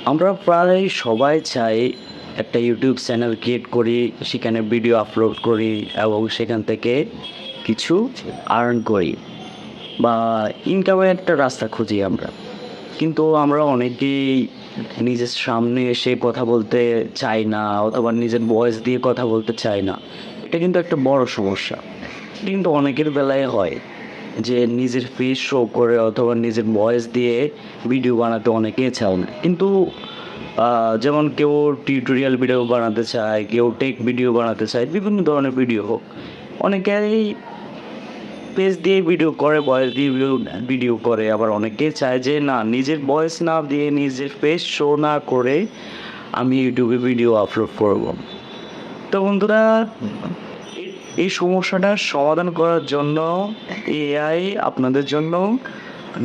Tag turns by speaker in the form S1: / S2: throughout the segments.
S1: আমরা প্রায় সবাই চাই একটা ইউটিউব চ্যানেল ক্রিয়েট করি, সেখানে ভিডিও আপলোড করি এবং সেখান থেকে কিছু আর্ন করি বা ইনকামের একটা রাস্তা খুঁজি আমরা। কিন্তু আমরা অনেকেই নিজের সামনে এসে কথা বলতে চাই না, অথবা নিজের ভয়েস দিয়ে কথা বলতে চাই না। এটা কিন্তু একটা বড় সমস্যা। কিন্তু অনেকের বেলায় হয় যে নিজের ফেস শো করে অথবা নিজের ভয়েস দিয়ে ভিডিও বানাতে অনেকেই চায় না। কিন্তু যেমন কেউ টিউটোরিয়াল ভিডিও বানাতে চায়, কেউ টেক ভিডিও বানাতে চায়, বিভিন্ন ধরনের ভিডিও হোক। অনেকেই পেজ দিয়ে ভিডিও করে, ভয়েস দিয়ে ভিডিও করে। আবার অনেকেই চায় যে না, নিজের ভয়েস না দিয়ে, নিজের ফেস শো না করে আমি ইউটিউবে ভিডিও আপলোড করব। তো বন্ধুরা, এই সমস্যাটার সমাধান করার জন্য এআই আপনাদের জন্য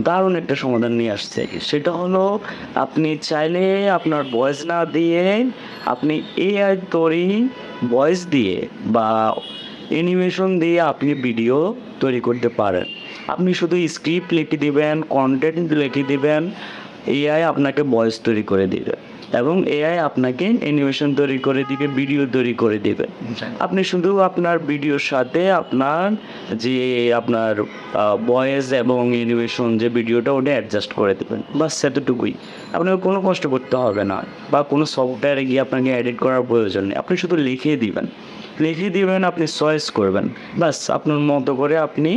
S1: দারুণ একটা সমাধান নিয়ে আসছে। সেটা হলো, আপনি চাইলে আপনার ভয়েস না দিয়ে আপনি এআই তৈরি ভয়েস দিয়ে বা অ্যানিমেশন দিয়ে আপনি ভিডিও তৈরি করতে পারেন। আপনি শুধু স্ক্রিপ্ট লিখে দিবেন, কন্টেন্ট লিখে দিবেন, এআই আপনাকে ভয়েস তৈরি করে দিবে এবং এআই আপনাকে অ্যানিমেশন তৈরি করে দিবে, ভিডিও তৈরি করে দিবে। আপনি শুধু আপনার ভিডিওর সাথে আপনার যে আপনার ভয়েস এবং অ্যানিমেশন যে ভিডিওটা, ওটা অ্যাডজাস্ট করে দেবেন, বাস সেতটুকুই। আপনাকে কোনো কষ্ট করতে হবে না বা কোনো সফটওয়্যারে গিয়ে আপনাকে এডিট করার প্রয়োজন নেই। আপনি শুধু লিখে দিবেন, আপনি চয়েস করবেন, বাস আপনার মতো করে আপনি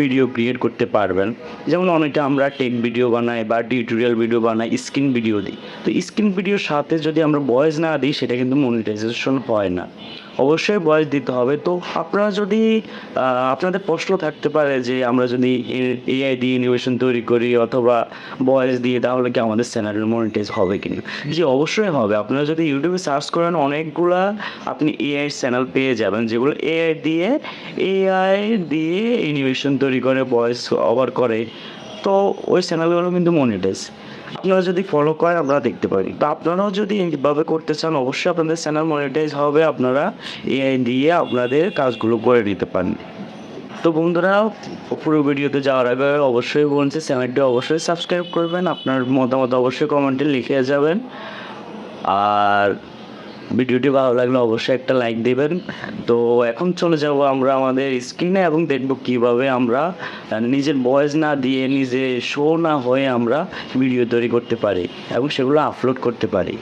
S1: ভিডিও ক্রিয়েট করতে পারবেন। যেমন অনেকে আমরা টেক ভিডিও বানাই বা টিউটোরিয়াল ভিডিও বানাই, স্ক্রিন ভিডিও দিই। তো স্ক্রিন ভিডিওর সাথে যদি আমরা ভয়েস না দিই, সেটা কিন্তু মনিটাইজেশন হয় না। অবশ্যই ভয়েস দিতে হবে। তো আপনারা যদি আপনাদের প্রশ্ন থাকতে পারে যে আমরা যদি এআই দিয়ে অ্যানিমেশন তৈরি করি অথবা ভয়েস দিয়ে, তাহলে কি আমাদের চ্যানেলের মনিটাইজ হবে কিনা? জি, অবশ্যই হবে। আপনারা যদি ইউটিউবে সার্চ করেন, অনেকগুলা আপনি এআই চ্যানেল পেয়ে যাবেন, যেগুলো এআই দিয়ে অ্যানিমেশন তৈরি করে, ভয়েস ওভার করে। তো ওই চ্যানেলগুলো কিন্তু মনিটাইজ। আপনারা যদি ফলো করেন, আমরা দেখতে পারি। তো আপনারাও যদি এইভাবে করতে চান, অবশ্যই আপনাদের চ্যানেল মনিটাইজ হবে। আপনারা এআই দিয়ে আপনাদের কাজগুলো করে নিতে পারেন। তো বন্ধুরা, পুরো ভিডিওতে যাওয়ার আগে অবশ্যই বলছি, চ্যানেলটি অবশ্যই সাবস্ক্রাইব করবেন। আপনার মতামত অবশ্যই কমেন্টে লিখে যাবেন। আর ভিডিওটি ভালো লাগলে অবশ্যই একটা লাইক দেবেন। তো এখন চলে যাব আমরা আমাদের স্ক্রিনে এবং দেখব কিভাবে আমরা নিজের ভয়েস না দিয়ে, নিজে শো না হয়ে আমরা ভিডিও তৈরি করতে পারি এবং সেগুলো আপলোড করতে পারি।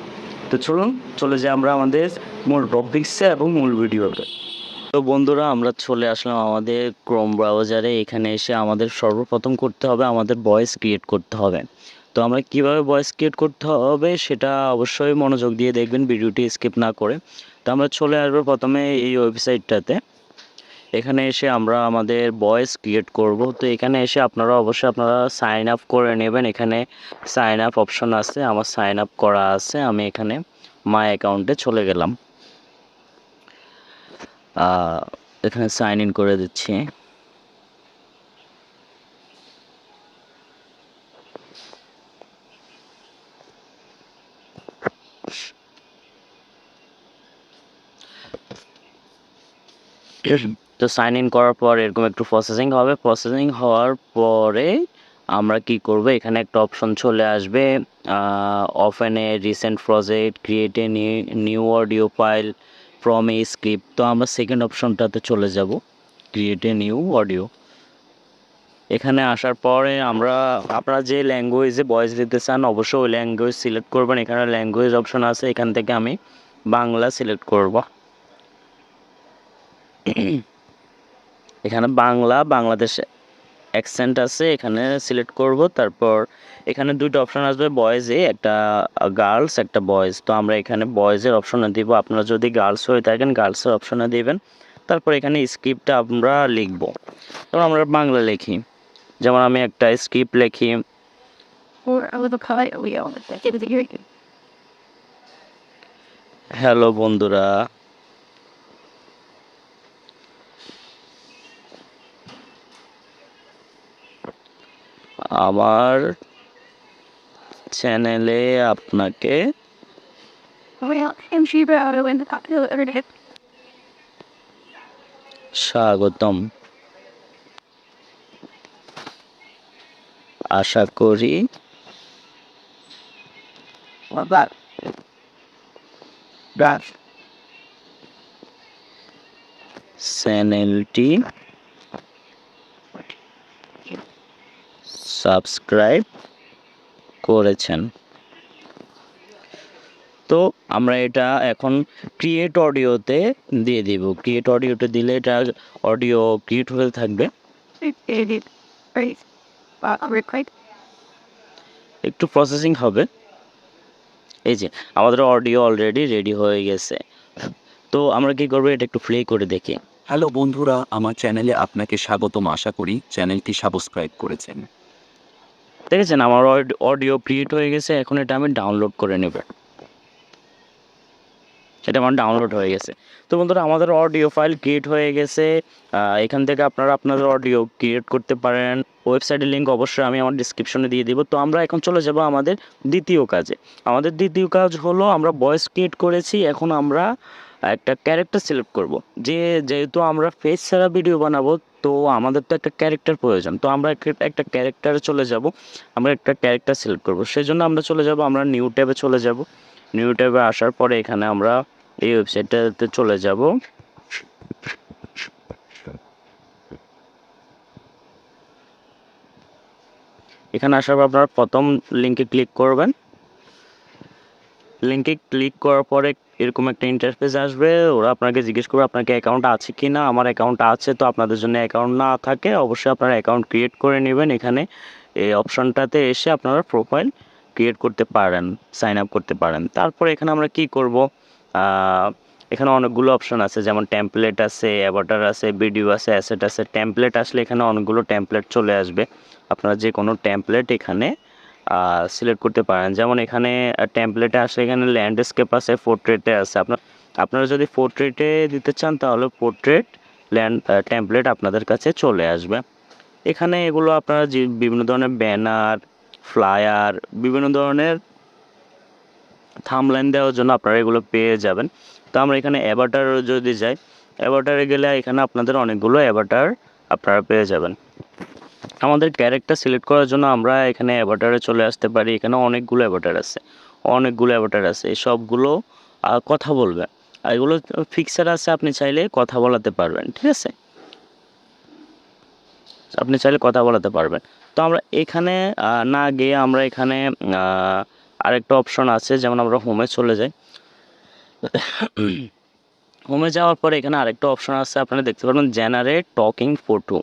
S1: তো চলুন চলে যাই আমরা আমাদের মূল টপিকসে এবং মূল ভিডিওতে। তো বন্ধুরা, আমরা চলে আসলাম আমাদের ক্রোম ব্রাউজারে। এখানে এসে আমাদের সর্বপ্রথম করতে হবে, আমাদের ভয়েস ক্রিয়েট করতে হবে। তো আমরা কিভাবে ভয়েস ক্রিয়েট করতে হবে সেটা অবশ্যই মনোযোগ দিয়ে দেখবেন, ভিডিওটি স্কিপ না করে। তো আমরা চলে আসবো প্রথমে এই ওয়েবসাইটটাতে। এখানে এসে আমরা আমাদের ভয়েস ক্রিয়েট করব। তো এখানে এসে আপনারা সাইন আপ করে নেবেন। এখানে সাইন আপ অপশন আছে, আমার সাইন আপ করা আছে। আমি এখানে মাই অ্যাকাউন্টে চলে গেলাম। এখানে সাইন ইন করে দিচ্ছি। তো সাইন ইন করার পর এরকম একটু প্রসেসিং হবে। প্রসেসিং হওয়ার পরে আমরা কি করব, এখানে একটা অপশন চলে আসবে, open a recent project, create a new audio file from a script. তো আমরা সেকেন্ড অপশনটাতে চলে যাব, ক্রিয়েট এ নিউ অডিও। এখানে আসার পরে আপনারা যে ল্যাঙ্গুয়েজে ভয়েস দিতে চান, অবশ্যই ওই ল্যাঙ্গুয়েজ সিলেক্ট করবেন। এখানে ল্যাঙ্গুয়েজ অপশন আছে, এখান থেকে আমি বাংলা সিলেক্ট করব। এখানে বাংলাদেশ অ্যাকসেন্ট আছে, এখানে সিলেক্ট করব। তারপর এখানে দুটো অপশন আসবে, বয়েজে একটা, গার্লস একটা বয়েজ। তো আমরা এখানে বয়েজের অপশনে দিব। আপনারা যদি গার্লস হয়ে থাকেন, গার্লসের অপশনে দিবেন। তারপর এখানে স্ক্রিপ্টটা আমরা লিখব। তারপর আমরা বাংলা লিখি, যেমন আমি একটা স্ক্রিপ্ট লিখি। হ্যালো বন্ধুরা, আমার চ্যানেলে আপনাকে স্বাগতম। আশা করি চ্যানেলটি সাবস্ক্রাইব করেছেন। তো আমরা এটা এখন ক্রিয়েট অডিওতে দিয়ে দিব। ক্রিয়েট অডিওতে দিলে এটা অডিও ক্রিয়েট হতে থাকবে, একটু প্রসেসিং হবে। এই যে আমাদের অডিও অলরেডি রেডি হয়ে গেছে। তো আমরা কি করবো, এটা একটু প্লে করে দেখি।
S2: হ্যালো বন্ধুরা, আমার চ্যানেলে আপনাকে স্বাগতম। আশা করি চ্যানেলটি সাবস্ক্রাইব করেছেন।
S1: দেখেছেন আমার অডিও ক্রিয়েট হয়ে গেছে। এখন এটা আমি ডাউনলোড করে নেব। এটা আমার ডাউনলোড হয়ে গেছে। তো বন্ধুরা, আমাদের অডিও ফাইল ক্রিয়েট হয়ে গেছে। এখান থেকে আপনারা আপনাদের অডিও ক্রিয়েট করতে পারেন। ওয়েবসাইটের লিঙ্ক অবশ্যই আমি আমার ডিসক্রিপশনে দিয়ে দিব। তো আমরা এখন চলে যাব আমাদের দ্বিতীয় কাজে। আমাদের দ্বিতীয় কাজ হলো, আমরা ভয়েস ক্রিয়েট করেছি, এখন আমরা একটা ক্যারেক্টার সিলেক্ট করব। যেহেতু আমরা ফেস ছাড়া ভিডিও বানাবো, তো আমাদের তো একটা ক্যারেক্টার প্রয়োজন। তো আমরা একটা ক্যারেক্টারে চলে যাব, আমরা একটা ক্যারেক্টার সিলেক্ট করব। সেই জন্য আমরা চলে যাব, আমরা নিউ ট্যাবে চলে যাব। নিউ ট্যাবে আসার পরে এখানে আমরা এই ওয়েবসাইটটাতে চলে যাব। এখানে আসার পর আপনারা প্রথম লিঙ্কে ক্লিক করবেন। লিঙ্কে ক্লিক করার পরে এরকম একটা ইন্টারফেস আসবে। ওরা আপনাকে জিজ্ঞেস করবে আপনাকে অ্যাকাউন্ট আছে কি না। আমার অ্যাকাউন্ট আছে। তো আপনাদের জন্য অ্যাকাউন্ট না থাকে অবশ্যই আপনারা অ্যাকাউন্ট ক্রিয়েট করে নেবেন। এখানে এই অপশনটাতে এসে আপনারা প্রোফাইল ক্রিয়েট করতে পারেন, সাইন আপ করতে পারেন। তারপরে এখানে আমরা কি করব, এখানে অনেকগুলো অপশন আছে, যেমন টেমপ্লেট আছে, অ্যাভাটার আছে, ভিডিও আছে, অ্যাসেট আছে। টেমপ্লেট আসলে এখানে অনেকগুলো টেমপ্লেট চলে আসবে। আপনারা যে কোনো টেমপ্লেট এখানে সিলেক্ট করতে পারেন। যেমন এখানে টেমপ্লেটে আসলে এখানে ল্যান্ডস্কেপ আছে, পোর্ট্রেটে আছে। আপনারা যদি পোর্ট্রেটে দিতে চান তাহলে পোর্ট্রেট টেমপ্লেট আপনাদের কাছে চলে আসবে। এখানে এগুলো আপনারা যে বিভিন্ন ধরনের ব্যানার, ফ্লায়ার, বিভিন্ন ধরনের থাম্বনেইল দেওয়ার জন্য আপনারা এগুলো পেয়ে যাবেন। তো আমরা এখানে অ্যাভাটার যদি যাই, অ্যাভাটারে গেলে এখানে আপনাদের অনেকগুলো অ্যাভাটার আপনারা পেয়ে যাবেন। আমাদের ক্যারেক্টার সিলেক্ট করার জন্য আমরা এখানে অ্যাভাটারে চলে আসতে পারি। এখানে অনেকগুলো অ্যাভাটার আছে, এই সবগুলো কথা বলবে। আর এগুলো ফিক্সার আছে, আপনি চাইলে কথা বলাতে পারবেন। ঠিক আছে, আপনি চাইলে কথা বলাতে পারবেন। তো আমরা এখানে না গিয়ে আমরা এখানে আরেকটা অপশন আছে, যেমন আমরা হোমে চলে যাই। হোমে যাওয়ার পরে এখানে আরেকটা অপশন আছে, আপনারা দেখতে পারবেন জেনারেট টকিং ফটো।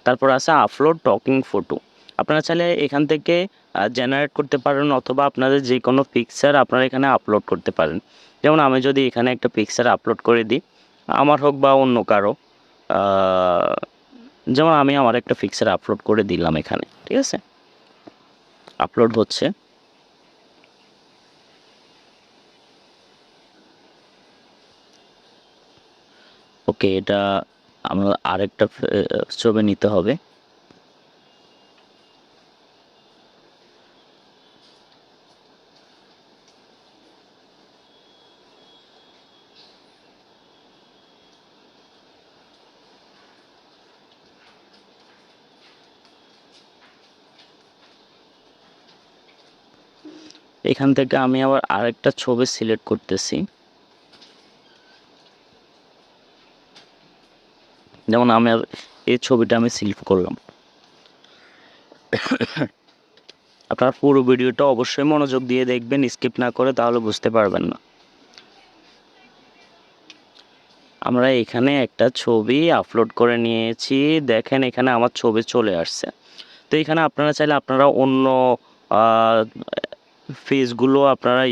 S1: তারপর আছে আপলোড টকিং ফটো। আপনারা চাইলে এখান থেকে জেনারেট করতে পারেন, অথবা আপনাদের যে কোনো পিকচার আপনারা এখানে আপলোড করতে পারেন। যেমন আমি যদি এখানে একটা পিকচার আপলোড করে দিই, আমার হোক বা অন্য কারো, যেমন আমি আমার একটা পিকচার আপলোড করে দিলাম এখানে। ঠিক আছে, আপলোড হচ্ছে। ওকে, এটা আমরা আরেকটা ছবি নিতে হবে। এখান থেকে আমি আবার আরেকটা ছবি সিলেক্ট করতেছি। যেমন আমি এই ছবিটা আমি সিলেক্ট করলাম। আপনারা পুরো ভিডিওটা অবশ্যই মনোযোগ দিয়ে দেখবেন, স্কিপ না করে, তাহলে বুঝতে পারবেন না। আমরা এখানে একটা ছবি আপলোড করে নিয়েছি। দেখেন এখানে আমার ছবি চলে আসছে। তো এখানে আপনারা চাইলে আপনারা অন্য ফেসগুলো আপনারা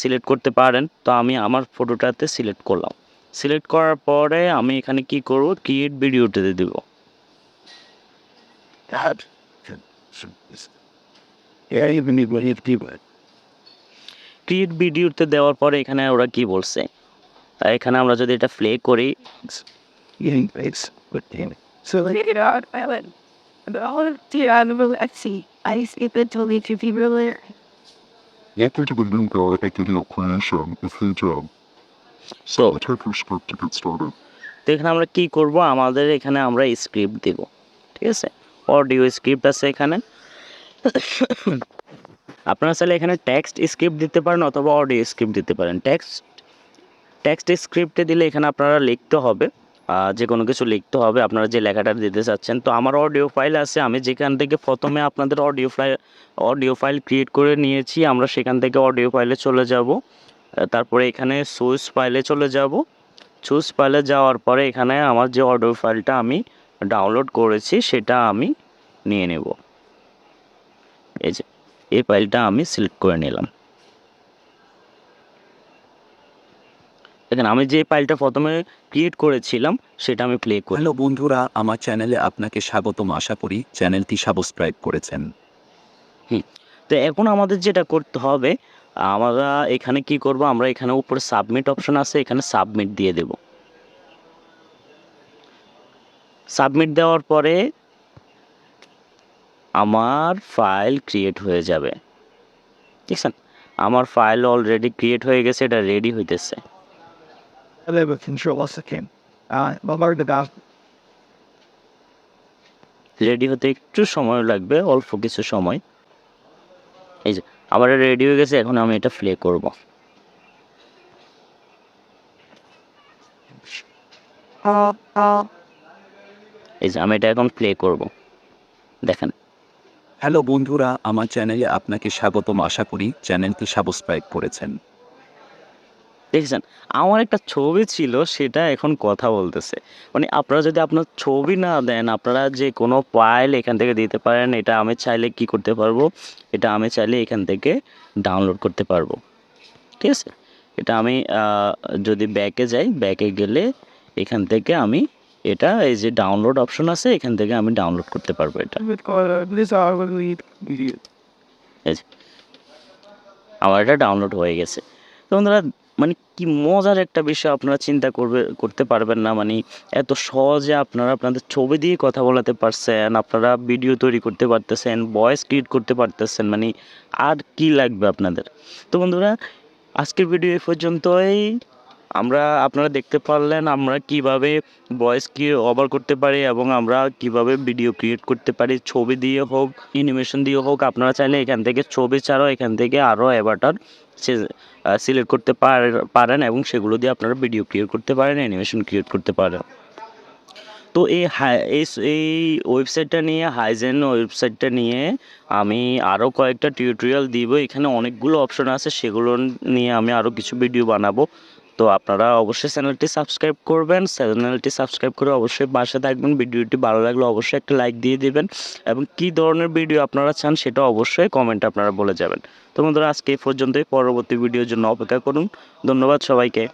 S1: সিলেক্ট করতে পারেন। তো আমি আমার ফটোটাতে সিলেক্ট করলাম। সিলেক্ট করার পরে আমি এখানে কি করব, ক্রিয়েট ভিডিওতে দিব। ক্রিয়েট ভিডিওতে দেওয়ার পরে এখানে ওরা কি বলছে, এখানে আমরা যদি এটা প্লে করি,
S3: So look it out, Ellen. And all of the animal at sea. I skip it till we to be really.
S4: Welcome to the new guide of video creation with Hijab.
S1: So
S4: Type your script to get started.
S1: তো এখানে আমরা কি করব, আমাদের এখানে আমরা script দেব। ঠিক আছে, অডিও স্ক্রিপ্ট আছে এখানে। আপনারা চাইলে এখানে টেক্সট স্ক্রিপ্ট দিতে পারেন অথবা অডিও স্ক্রিপ্ট দিতে পারেন। টেক্সট স্ক্রিপ্টে দিলে এখানে আপনারা লিখতে হবে, যে কোনো কিছু লিখতে হবে আপনারা যে লেখাটা দিতে চাচ্ছেন। তো আমার অডিও ফাইল আছে, আমি যেখান থেকে প্রথমে আপনাদের অডিও ফাইল ক্রিয়েট করে নিয়েছি, আমরা সেখান থেকে অডিও ফাইলে চলে যাব। তারপরে এখানে সোর্স ফাইলে চলে যাব। সোর্স ফাইলে যাওয়ার পরে এখানে আমার যে অডিও ফাইলটা আমি ডাউনলোড করেছি সেটা আমি নিয়ে নেব। এই যে এই ফাইলটা আমি সিলেক্ট করে নিলাম। দেখেন আমি যে ফাইলটা প্রথমে ক্রিয়েট করেছিলাম সেটা আমি প্লে করি।
S2: হ্যালো বন্ধুরা, আমার চ্যানেলে আপনাকে স্বাগতম। আশা করি চ্যানেলটি সাবস্ক্রাইব করেছেন।
S1: তো এখন আমাদের যেটা করতে হবে, আমরা এখানে কি করব, আমরা এখানে উপরে সাবমিট অপশন আছে, এখানে সাবমিট দিয়ে দেব। সাবমিট দেওয়ার পরে আমার ফাইল ক্রিয়েট হয়ে যাবে। দেখছেন আমার ফাইল অলরেডি ক্রিয়েট হয়ে গেছে, এটা রেডি হইতেছে।
S3: Hello, control us again. Lower the down.
S1: Ready হতে একটু সময় লাগবে, অল্প কিছু সময়। এই যে আমার রেডি হয়ে গেছে, এখন আমি এটা প্লে করব। এই যে আমি এটা এখন প্লে করব, দেখেন।
S2: হ্যালো বন্ধুরা, আমার চ্যানেলে আপনাকে স্বাগতম। আশা করি চ্যানেলটি সাবস্ক্রাইব করেছেন।
S1: দেখছেন আমার একটা ছবি ছিল, সেটা এখন কথা বলতেছে। মানে আপনারা যদি আপনার ছবি না দেন, আপনারা যে কোনো ফাইল এখান থেকে দিতে পারেন। এটা আমি চাইলে কি করতে পারবো, এটা আমি চাইলে এখান থেকে ডাউনলোড করতে পারবো। ঠিক আছে, এটা আমি যদি ব্যাকে যাই, ব্যাকে গেলে এখান থেকে আমি এটা, এই যে ডাউনলোড অপশন আছে, এখান থেকে আমি ডাউনলোড করতে পারবো এটা।
S3: This are really
S1: এই যে আমার এটা ডাউনলোড হয়ে গেছে। তো বন্ধুরা, মানে কি মজার একটা বিষয়, আপনারা চিন্তা করতে পারবেন না। মানে এত সহজে আপনারা আপনাদের ছবি দিয়ে কথা বলাতে পারছেন, আপনারা ভিডিও তৈরি করতে পারতেছেন, ভয়েস ক্রিয়েট করতে পারতেছেন। মানে আর কি লাগবে আপনাদের। তো বন্ধুরা, আজকের ভিডিও এই পর্যন্তই। আপনারা দেখতে পারলেন আমরা কিভাবে ভয়েস ওভার করতে পারি এবং আমরা কিভাবে ভিডিও ক্রিয়েট করতে পারি, ছবি দিয়ে হোক, অ্যানিমেশন দিয়ে হোক। আপনারা চাইলে এখান থেকে ছবি ছাড়াও এখান থেকে আরও অ্যাভাটার সিলেক্ট করতে পারেন এবং সেগুলো দিয়ে আপনারা ভিডিও ক্রিয়েট করতে পারেন, অ্যানিমেশন ক্রিয়েট করতে পারেন। তো এই ওয়েবসাইটটা নিয়ে, হাইজেন ওয়েবসাইটটা নিয়ে আমি আরও কয়েকটা টিউটোরিয়াল দিব। এখানে অনেকগুলো অপশন আছে, সেগুলো নিয়ে আমি আরও কিছু ভিডিও বানাবো। তো আপনারা অবশ্যই চ্যানেলটি সাবস্ক্রাইব করবেন, চ্যানেলটি সাবস্ক্রাইব করে অবশ্যই পাশে থাকবেন। ভিডিওটি ভালো লাগলে অবশ্যই একটা লাইক দিয়ে দিবেন এবং কী ধরনের ভিডিও আপনারা চান সেটা অবশ্যই কমেন্টে আপনারা বলে যাবেন। তো বন্ধুরা, আজকে এই পর্যন্তই। পরবর্তী ভিডিওর জন্য অপেক্ষা করুন। ধন্যবাদ সবাইকে।